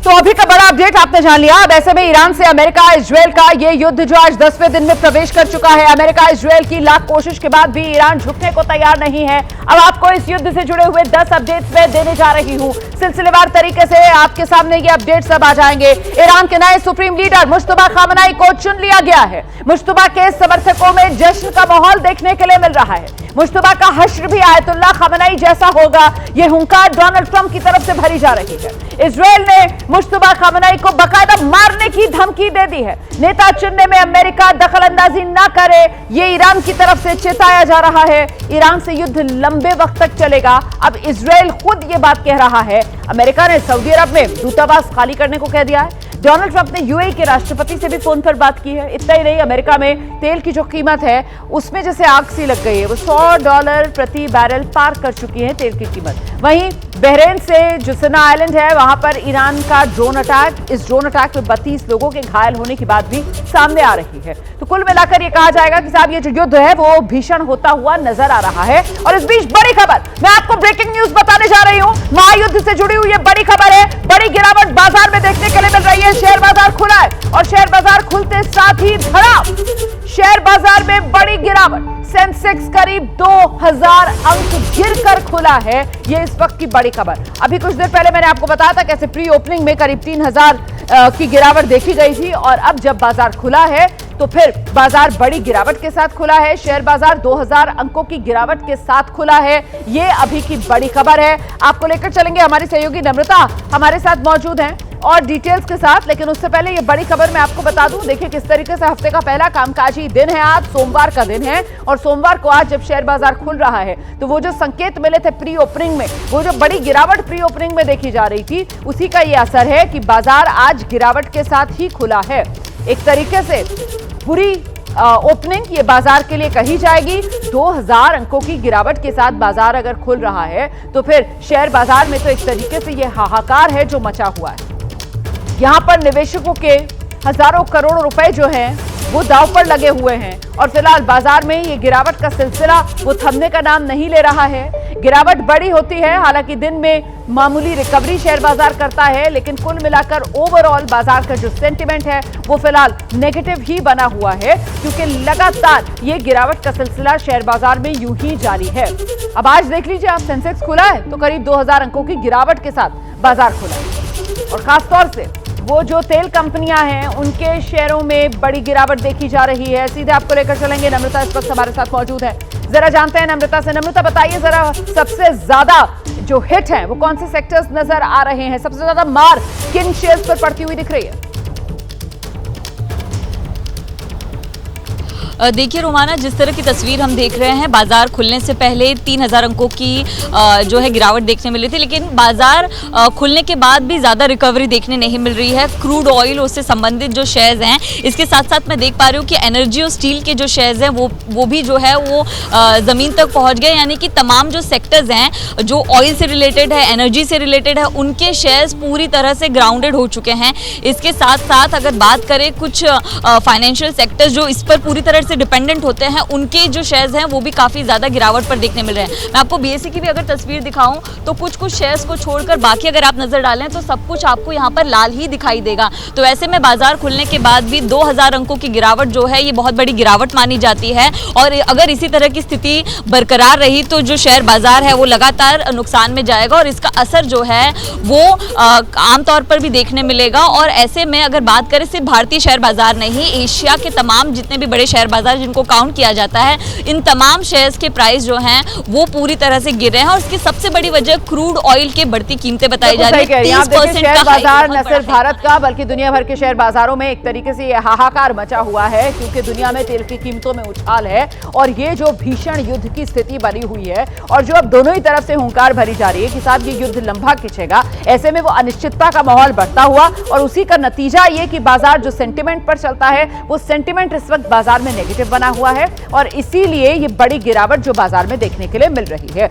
तो अभी का बड़ा अपडेट आपने जान लिया। अब ऐसे में ईरान से अमेरिका इजरायल का ये युद्ध जो आज 10वें दिन में प्रवेश कर चुका है, अमेरिका इजरायल की लाख कोशिश के बाद भी ईरान झुकने को तैयार नहीं है। अब आपको इस युद्ध से जुड़े हुए 10 अपडेट्स मैं देने जा रही हूं। सिलसिलेवार तरीके से आपके सामने ये अपडेट्स सब आ जाएंगे। ईरान के नए सुप्रीम लीडर मुश्तबा खामनाई को चुन लिया गया है। मुश्तबा के समर्थकों में जश्न का माहौल देखने के लिए मिल रहा है। मुश्तबा का हश्र भी आयतुल्लाह खामनाई जैसा होगा, यह हुंकार डोनाल्ड ट्रंप की तरफ से भरी जा रही है। इजरायल ने मुश्तबा खामनाई को बकायदा मारने की धमकी दे दी है। नेता चुनने में अमेरिका दखलंदाजी ना करे, यह ईरान की तरफ से चेताया जा रहा है। ईरान से युद्ध लंबे वक्त तक चलेगा। अब इजरायल खुद यह बात कह रहा है। अमेरिका ने सऊदी अरब में दूतावास खाली करने को कह दिया है। डोनाल्ड ट्रंप ने यूएई के राष्ट्रपति से भी फोन पर बात की है। इतना ही नहीं, अमेरिका में तेल की जो कीमत है उसमें जैसे आग सी लग गई है। वो $100 प्रति बैरल पार कर चुकी है तेल की कीमत। वहीं बहरीन से जो सना आइलैंड है वहां पर ईरान का ड्रोन अटैक, इस ड्रोन अटैक में 32 लोगों के घायल होने की बात भी सामने आ रही है। तो कुल मिलाकर ये कहा जाएगा कि साहब ये जो युद्ध है वो भीषण होता हुआ नजर आ रहा है। और इस बीच बड़ी खबर, मैं आपको ब्रेकिंग न्यूज बताने जा रही हूं। महायुद्ध से जुड़ी हुई ये बड़ी खबर है। बड़ी गिरावट बाजार में देखने के लिए मिल रही है। शेयर बाजार खुला है और शेयर बाजार खुलते साथ ही धड़ाम शेयर बाजार में बड़ी गिरावट। सेंसेक्स करीब 2000 अंक गिरकर खुला है। ये इस वक्त की बड़ी खबर। अभी कुछ देर पहले मैंने आपको बताया था कैसे प्री ओपनिंग में करीब 3000 की गिरावट देखी गई थी और अब जब बाजार खुला है तो फिर बाजार बड़ी गिरावट के साथ खुला है। शेयर बाजार 2000 अंकों की गिरावट के साथ खुला है। ये अभी की बड़ी खबर है। आपको लेकर चलेंगे, हमारी सहयोगी नम्रता हमारे साथ मौजूद हैं और डिटेल्स के साथ। लेकिन उससे पहले ये बड़ी खबर मैं आपको बता दूं, देखिए किस तरीके से हफ्ते का पहला कामकाजी दिन है। आज सोमवार का दिन है और सोमवार को आज जब शेयर बाजार खुल रहा है तो वो जो संकेत मिले थे प्री ओपनिंग में, वो जो बड़ी गिरावट प्री ओपनिंग में देखी जा रही थी, उसी का ये असर है कि बाजार आज गिरावट के साथ ही खुला है। एक तरीके से पूरी ओपनिंग ये बाजार के लिए कही जाएगी। 2000 अंकों की गिरावट के साथ बाजार अगर खुल रहा है तो फिर शेयर बाजार में तो एक तरीके से ये हाहाकार है जो मचा हुआ है। यहां पर निवेशकों के हजारों करोड़ रुपए जो हैं वो दांव पर लगे हुए हैं और फिलहाल बाजार में ये गिरावट का सिलसिला वो थमने का नाम नहीं ले रहा है। गिरावट बड़ी होती है, हालांकि दिन में मामूली रिकवरी शेयर बाजार करता है, लेकिन कुल मिलाकर ओवरऑल बाजार का जो सेंटिमेंट है वो फिलहाल नेगेटिव ही बना हुआ है, क्योंकि लगातार ये गिरावट का सिलसिला शेयर बाजार में यूं ही जारी है। अब आज देख लीजिए, आप सेंसेक्स खुला है तो करीब 2000 अंकों की गिरावट के साथ बाजार खुला है और खासतौर से वो जो तेल कंपनियां हैं उनके शेयरों में बड़ी गिरावट देखी जा रही है। सीधे आपको लेकर चलेंगे, नम्रता इस वक्त हमारे साथ मौजूद है। जरा जानते हैं नम्रता से। नम्रता बताइए जरा, सबसे ज्यादा जो हिट है वो कौन से सेक्टर्स नजर आ रहे हैं? सबसे ज्यादा मार किन शेयर्स पर पड़ती हुई दिख रही है? देखिए रोमाना, जिस तरह की तस्वीर हम देख रहे हैं, बाजार खुलने से पहले 3000 अंकों की जो है गिरावट देखने मिली थी, लेकिन बाजार खुलने के बाद भी ज़्यादा रिकवरी देखने नहीं मिल रही है। क्रूड ऑयल उससे संबंधित जो शेयर्स हैं, इसके साथ साथ मैं देख पा रही हूँ कि एनर्जी और स्टील के जो शेयर्स हैं वो भी जो है वो ज़मीन तक पहुँच गए। यानी कि तमाम जो सेक्टर्स हैं जो ऑयल से रिलेटेड है, एनर्जी से रिलेटेड है, उनके शेयर्स पूरी तरह से ग्राउंडेड हो चुके हैं। इसके साथ साथ अगर बात करें कुछ फाइनेंशियल सेक्टर्स जो इस पर पूरी तरह से डिपेंडेंट होते हैं, उनके जो शेयर्स हैं वो भी काफी ज्यादा गिरावट पर देखने मिल रहे हैं। मैं आपको बीएसई की भी अगर तस्वीर दिखाऊं तो कुछ शेयर्स को छोड़कर बाकी अगर आप नजर डालें तो सब कुछ आपको यहाँ पर लाल ही दिखाई देगा। तो ऐसे में बाजार खुलने के बाद भी 2000 अंकों की गिरावट जो है ये बहुत बड़ी गिरावट मानी जाती है और अगर इसी तरह की स्थिति बरकरार रही तो जो शेयर बाजार है वो लगातार नुकसान में जाएगा और इसका असर जो है वो आमतौर पर भी देखने मिलेगा। और ऐसे में अगर बात करें सिर्फ भारतीय शेयर बाजार नहीं, एशिया के तमाम जितने भी बड़े शेयर बाजार जिनको काउंट किया जाता है, इन तमाम शेयर्स के प्राइस जो हैं वो पूरी तरह से गिर रहे हैं और इसकी सबसे बड़ी वजह क्रूड ऑयल की बढ़ती कीमतें बताई जा रही है। 30% शेयर बाजार न सिर्फ भारत का बल्कि दुनिया भर के शेयर बाजारों में एक तरीके से ये हाहाकार मचा हुआ है, क्योंकि दुनिया में तेल की कीमतों में उछाल है और ये जो भीषण युद्ध की स्थिति बनी हुई है और जो अब दोनों ही तरफ से हुंकार भरी जा रही है कि साहब ये युद्ध लंबा खिंचेगा, ऐसे में वो अनिश्चितता का माहौल बढ़ता हुआ और उसी का नतीजा ये कि बाजार जो सेंटिमेंट पर चलता है वो सेंटिमेंट इस वक्त बाजार में नेगेटिव बना हुआ है और इसीलिए ये बड़ी गिरावट जो बाजार में देखने के लिए मिल रही है।